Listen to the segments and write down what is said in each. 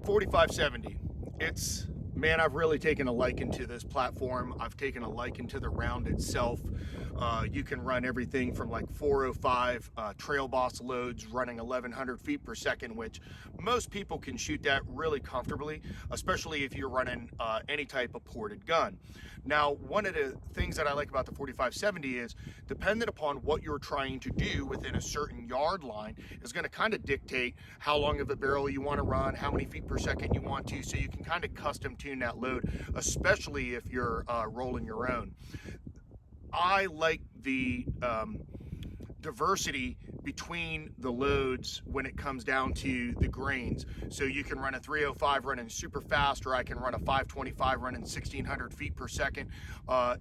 4570. Man, I've really taken a liking to this platform. I've taken a liking to the round itself. You can run everything from like 405 trail boss loads running 1100 feet per second, which most people can shoot that really comfortably, especially if you're running any type of ported gun. Now, one of the things that I like about the 4570 is, dependent upon what you're trying to do within a certain yard line, is going to kind of dictate how long of a barrel you want to run, how many feet per second you want to, so you can kind of custom tune that load, especially if you're rolling your own. I like the diversity between the loads when it comes down to the grains. So you can run a 305 running super fast, or I can run a 525 running 1600 feet per second.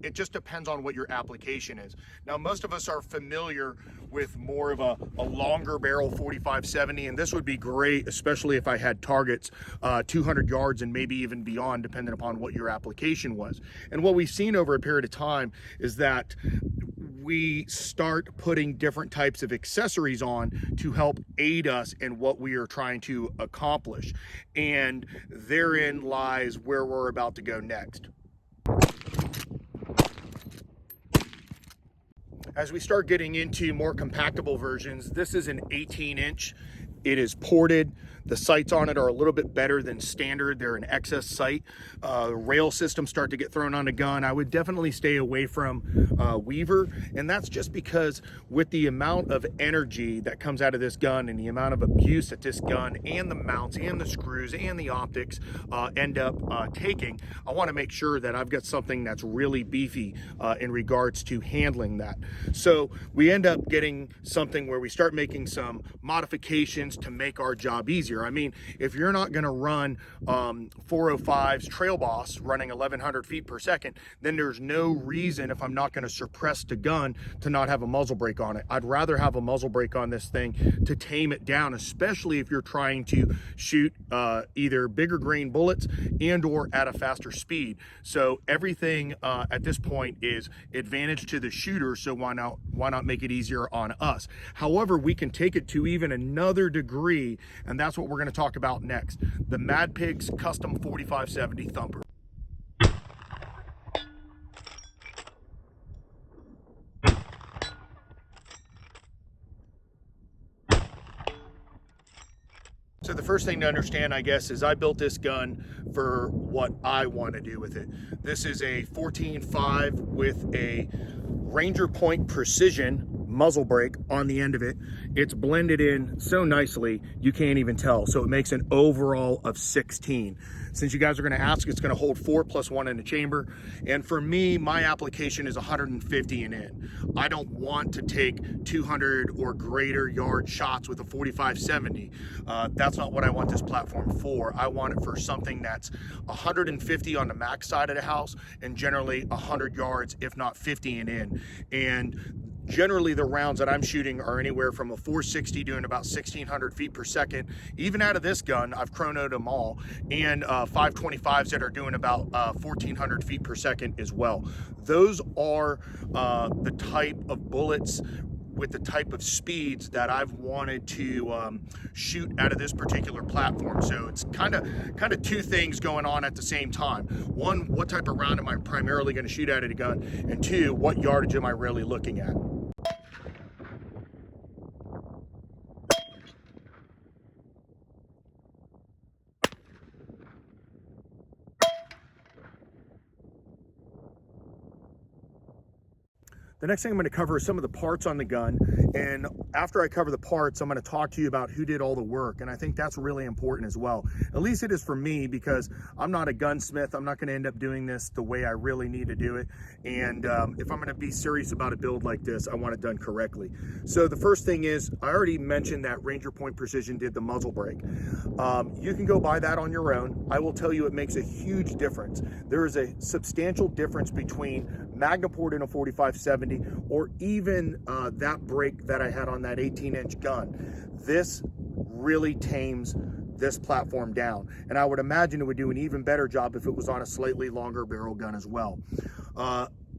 It just depends on what your application is. Now, most of us are familiar with more of a longer barrel 4570, and this would be great, especially if I had targets 200 yards and maybe even beyond, depending upon what your application was. And what we've seen over a period of time is that we start putting different types of accessories on to help aid us in what we are trying to accomplish. And therein lies where we're about to go next. As we start getting into more compactable versions, this is an 18-inch. It is ported. The sights on it are a little bit better than standard. They're an excess sight. Rail systems start to get thrown on a gun. I would definitely stay away from Weaver, and that's just because with the amount of energy that comes out of this gun and the amount of abuse that this gun and the mounts and the screws and the optics end up taking, I want to make sure that I've got something that's really beefy in regards to handling that. So we end up getting something where we start making some modifications to make our job easier. I mean, if you're not going to run 405's Trail Boss running 1100 feet per second, then there's no reason, if I'm not going to suppress the gun, to not have a muzzle brake on it. I'd rather have a muzzle brake on this thing to tame it down, especially if you're trying to shoot either bigger grain bullets and or at a faster speed. So everything at this point is advantage to the shooter, so why not make it easier on us? However, we can take it to even another degree, and that's what we're going to talk about next: the Madpix Custom 4570 Thumper. So the first thing to understand, I guess, is I built this gun for what I want to do with it. This is a 14.5 with a Ranger Point Precision muzzle brake on the end of it. It's blended in so nicely you can't even tell, so it makes an overall of 16. Since you guys are going to ask, it's going to hold 4 plus 1 in the chamber, and for me, my application is 150 and in. I don't want to take 200 or greater yard shots with a 4570. That's not what I want this platform for. I want it for something that's 150 on the max side of the house and generally 100 yards, if not 50 and in. And generally the rounds that I'm shooting are anywhere from a 460 doing about 1600 feet per second. Even out of this gun, I've chronoed them all, and 525s that are doing about 1400 feet per second as well. Those are the type of bullets with the type of speeds that I've wanted to shoot out of this particular platform. So it's kind of two things going on at the same time. One, what type of round am I primarily going to shoot out of the gun? And two, what yardage am I really looking at? The next thing I'm going to cover is some of the parts on the gun, and after I cover the parts, I'm going to talk to you about who did all the work, and I think that's really important as well. At least it is for me, because I'm not a gunsmith. I'm not going to end up doing this the way I really need to do it, and if I'm going to be serious about a build like this, I want it done correctly. So the first thing is, I already mentioned that Ranger Point Precision did the muzzle brake. You can go buy that on your own. I will tell you it makes a huge difference. There is a substantial difference between Magnaport in a 4570 or even that brake that I had on that 18-inch gun. This really tames this platform down, and I would imagine it would do an even better job if it was on a slightly longer barrel gun as well.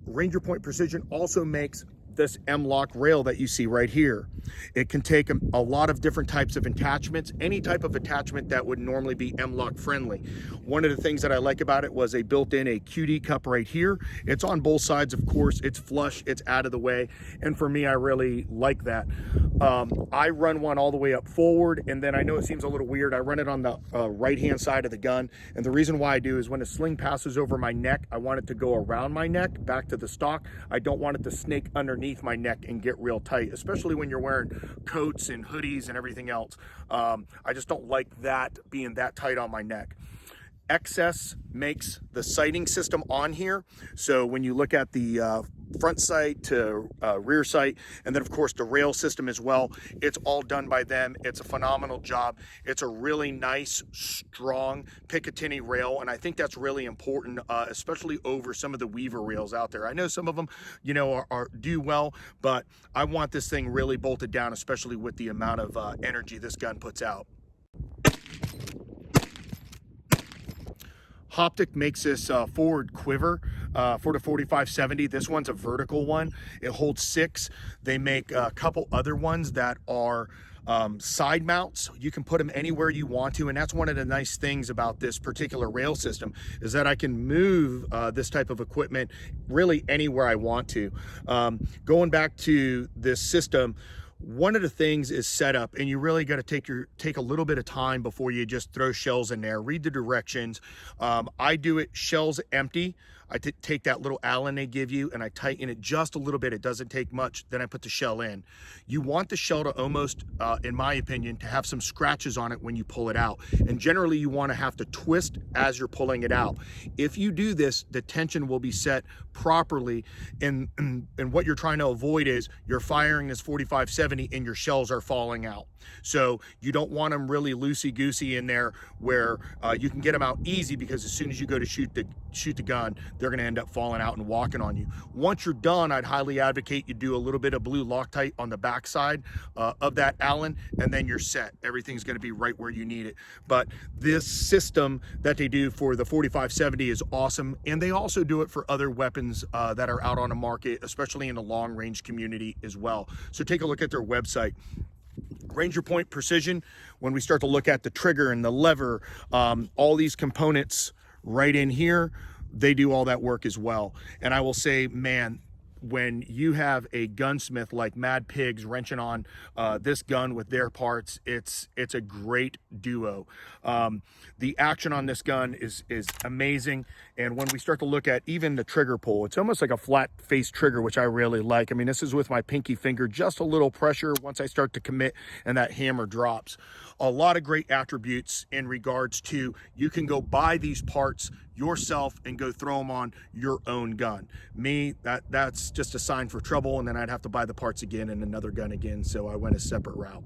Ranger Point Precision also makes this M-LOK rail that you see right here. It can take a lot of different types of attachments, any type of attachment that would normally be M-LOK friendly. One of the things that I like about it was they built in a QD cup right here. It's on both sides, of course. It's flush, it's out of the way. And for me, I really like that. I run one all the way up forward, and then I know it seems a little weird. I run it on the right-hand side of the gun. And the reason why I do is when a sling passes over my neck, I want it to go around my neck, back to the stock. I don't want it to snake underneath my neck and get real tight, especially when you're wearing coats and hoodies and everything else. I just don't like that being that tight on my neck. XS makes the sighting system on here. So when you look at the front sight to rear sight, and then of course the rail system as well, it's all done by them. It's a phenomenal job. It's a really nice, strong Picatinny rail, and I think that's really important, especially over some of the Weaver rails out there. I know some of them, you know, do well, but I want this thing really bolted down, especially with the amount of energy this gun puts out. Hoptic makes this forward quiver for the 4570. This one's a vertical one. It holds 6. They make a couple other ones that are side mounts. You can put them anywhere you want to, and that's one of the nice things about this particular rail system, is that I can move this type of equipment really anywhere I want to. Going back to this system, one of the things is setup, and you really got to take a little bit of time before you just throw shells in there. Read the directions. I do it shells empty. I take that little Allen they give you and I tighten it just a little bit. It doesn't take much. Then I put the shell in. You want the shell to almost, in my opinion, to have some scratches on it when you pull it out. And generally you want to have to twist as you're pulling it out. If you do this, the tension will be set properly. And what you're trying to avoid is you're firing this 4570 and your shells are falling out. So you don't want them really loosey-goosey in there where you can get them out easy, because as soon as you go to shoot the gun, they're going to end up falling out and walking on you. Once you're done, I'd highly advocate you do a little bit of blue Loctite on the back side of that Allen, and then you're set. Everything's going to be right where you need it. But this system that they do for the 4570 is awesome, and they also do it for other weapons that are out on the market, especially in the long range community as well. So take a look at their website. Ranger Point Precision, when we start to look at the trigger and the lever, all these components right in here, they do all that work as well. And I will say, man, when you have a gunsmith like Madpix wrenching on this gun with their parts, it's a great duo. The action on this gun is amazing. And when we start to look at even the trigger pull, it's almost like a flat face trigger, which I really like. I mean, this is with my pinky finger, just a little pressure once I start to commit and that hammer drops. A lot of great attributes in regards to, you can go buy these parts yourself and go throw them on your own gun. Me, that's just a sign for trouble, and then I'd have to buy the parts again and another gun again, so I went a separate route.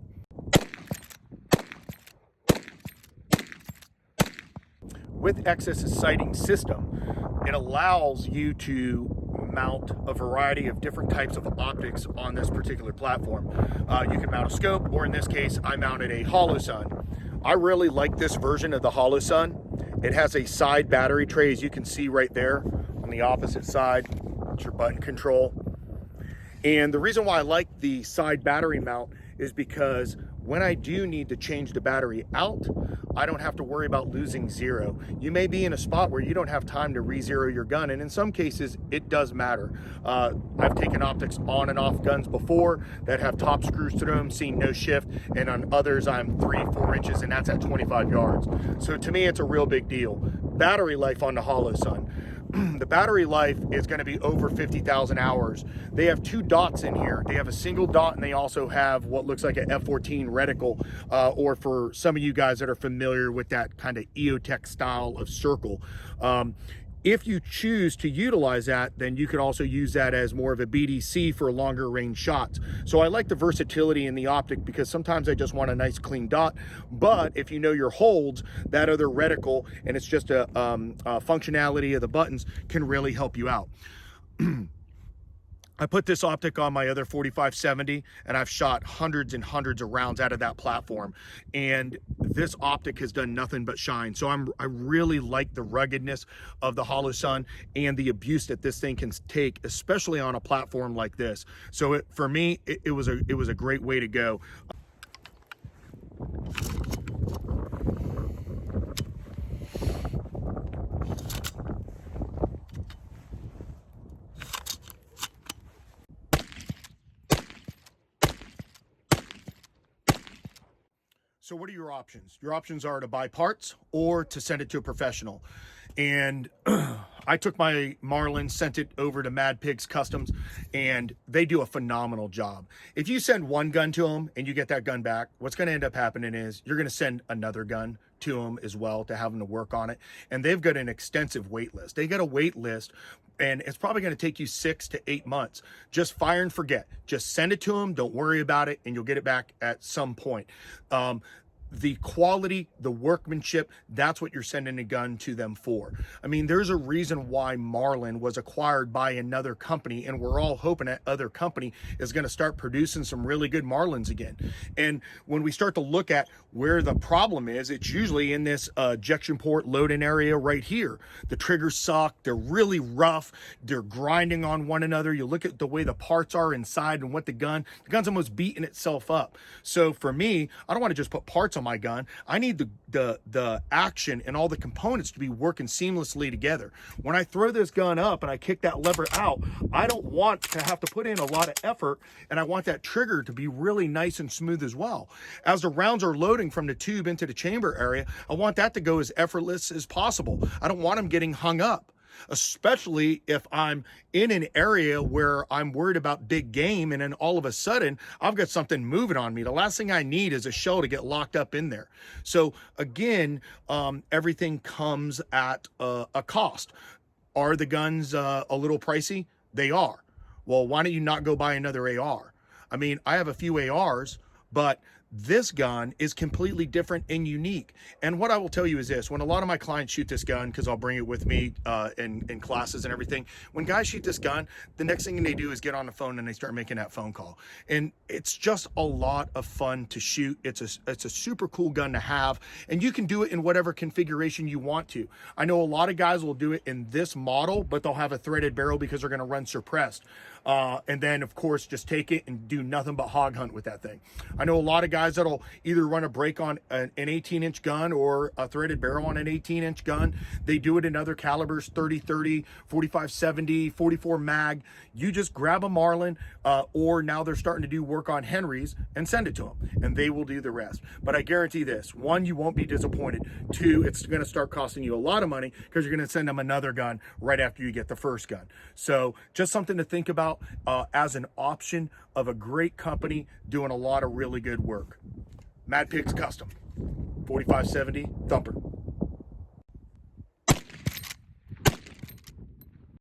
With XS's sighting system, it allows you to mount a variety of different types of optics on this particular platform. You can mount a scope, or in this case, I mounted a Holosun. I really like this version of the Holosun. It has a side battery tray, as you can see right there on the opposite side. It's your button control. And the reason why I like the side battery mount is because when I do need to change the battery out, I don't have to worry about losing zero. You may be in a spot where you don't have time to re-zero your gun, and in some cases it does matter. I've taken optics on and off guns before that have top screws to them, seen no shift, and on others I'm 3-4 inches, and that's at 25 yards. So to me, it's a real big deal. Battery life on the Holosun. The battery life is going to be over 50,000 hours. They have 2 dots in here. They have a single dot, and they also have what looks like an F14 reticle, or for some of you guys that are familiar with that kind of EOTech style of circle. If you choose to utilize that, then you can also use that as more of a BDC for longer range shots. So I like the versatility in the optic, because sometimes I just want a nice clean dot. But if you know your holds, that other reticle, and it's just a functionality of the buttons, can really help you out. I put this optic on my other 4570 and I've shot hundreds and hundreds of rounds out of that platform, and this optic has done nothing but shine. So I really like the ruggedness of the Holosun and the abuse that this thing can take, especially on a platform like this. So for me, it was a great way to go. So what are your options? Your options are to buy parts or to send it to a professional. And I took my Marlin, sent it over to Madpix Customs, and they do a phenomenal job. If you send one gun to them and you get that gun back, what's going to end up happening is you're going to send another gun to them as well to have them to work on it. And they've got an extensive wait list. They got a wait list, and it's probably going to take you 6 to 8 months. Just fire and forget. Just send it to them. Don't worry about it, and you'll get it back at some point. The quality, the workmanship, that's what you're sending a gun to them for. I mean, there's a reason why Marlin was acquired by another company, and we're all hoping that other company is going to start producing some really good Marlins again. And when we start to look at where the problem is, it's usually in this ejection port loading area right here. The triggers suck, they're really rough, they're grinding on one another. You look at the way the parts are inside and what the gun's almost beating itself up. So for me, I don't want to just put parts on my gun. I need the action and all the components to be working seamlessly together. When I throw this gun up and I kick that lever out, I don't want to have to put in a lot of effort, and I want that trigger to be really nice and smooth as well. As the rounds are loading from the tube into the chamber area, I want that to go as effortless as possible. I don't want them getting hung up, especially if I'm in an area where I'm worried about big game and then all of a sudden I've got something moving on me. The last thing I need is a shell to get locked up in there. So again, everything comes at a cost. Are the guns a little pricey? They are. Well, why don't you not go buy another AR? I mean, I have a few ARs, but this gun is completely different and unique. And what I will tell you is this: when a lot of my clients shoot this gun, because I'll bring it with me in classes and everything, when guys shoot this gun, the next thing they do is get on the phone and they start making that phone call. And it's just a lot of fun to shoot. It's a super cool gun to have, and you can do it in whatever configuration you want to. I know a lot of guys will do it in this model, but they'll have a threaded barrel because they're going to run suppressed. And then of course just take it and do nothing but hog hunt with that thing. I know a lot of guys that'll either run a break on an 18-inch gun or a threaded barrel on an 18-inch gun. They do it in other calibers, 30-30, 45-70, 44 mag. You just grab a Marlin, or now they're starting to do work on Henrys, and send it to them, and they will do the rest. But I guarantee this: one, you won't be disappointed. Two, it's going to start costing you a lot of money because you're going to send them another gun right after you get the first gun. So just something to think about as an option of a great company doing a lot of really good work. Madpix Custom, 4570 Thumper.